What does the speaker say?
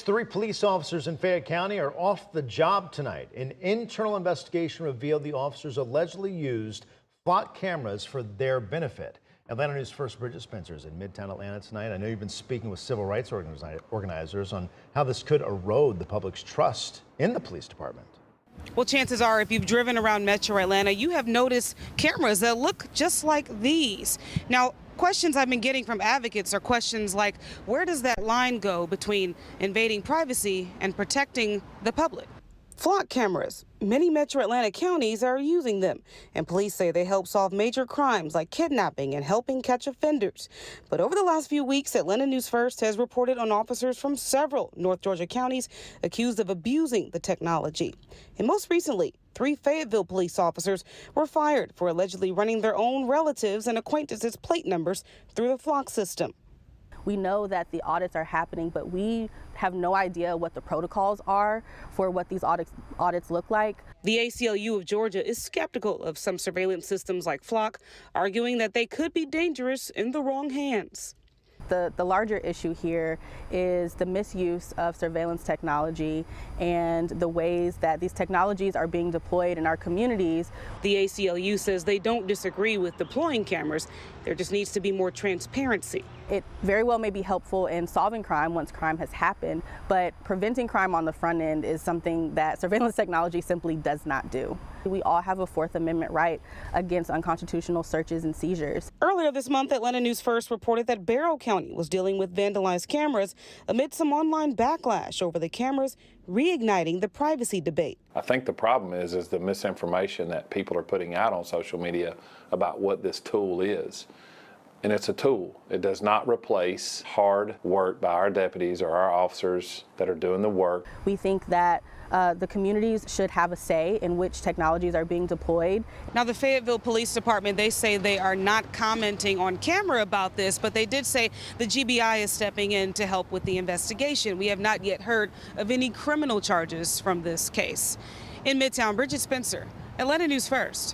least 3 police officers in Fayette County are off the job tonight. An internal investigation revealed the officers allegedly used flock cameras for their benefit. Atlanta News First Bridget Spencer is in Midtown Atlanta tonight. I know you've been speaking with civil rights organizers on how this could erode the public's trust in the police department. Well, chances are if you've driven around Metro Atlanta, you have noticed cameras that look just like these. Now, questions I've been getting from advocates are questions like, where does that line go between invading privacy and protecting the public? Flock cameras. Many Metro Atlanta counties are using them, and police say they help solve major crimes like kidnapping and helping catch offenders. But over the last few weeks, Atlanta News First has reported on officers from several North Georgia counties accused of abusing the technology. And most recently, 3 Fayetteville police officers were fired for allegedly running their own relatives and acquaintances' plate numbers through the flock system. We know that the audits are happening, but we have no idea what the protocols are for what these audits look like. The ACLU of Georgia is skeptical of some surveillance systems like Flock, arguing that they could be dangerous in the wrong hands. The larger issue here is the misuse of surveillance technology and the ways that these technologies are being deployed in our communities. The ACLU says they don't disagree with deploying cameras. There just needs to be more transparency. It very well may be helpful in solving crime once crime has happened, but preventing crime on the front end is something that surveillance technology simply does not do. We all have a Fourth Amendment right against unconstitutional searches and seizures. Earlier this month, Atlanta News First reported that Barrow County was dealing with vandalized cameras amid some online backlash over the cameras reigniting the privacy debate. I think the problem is the misinformation that people are putting out on social media about what this tool is. And it's a tool. It does not replace hard work by our deputies or our officers that are doing the work. We think that the communities should have a say in which technologies are being deployed. Now, the Fayetteville Police Department, they say they are not commenting on camera about this, but they did say the GBI is stepping in to help with the investigation. We have not yet heard of any criminal charges from this case. In Midtown, Bridget Spencer, Atlanta News First.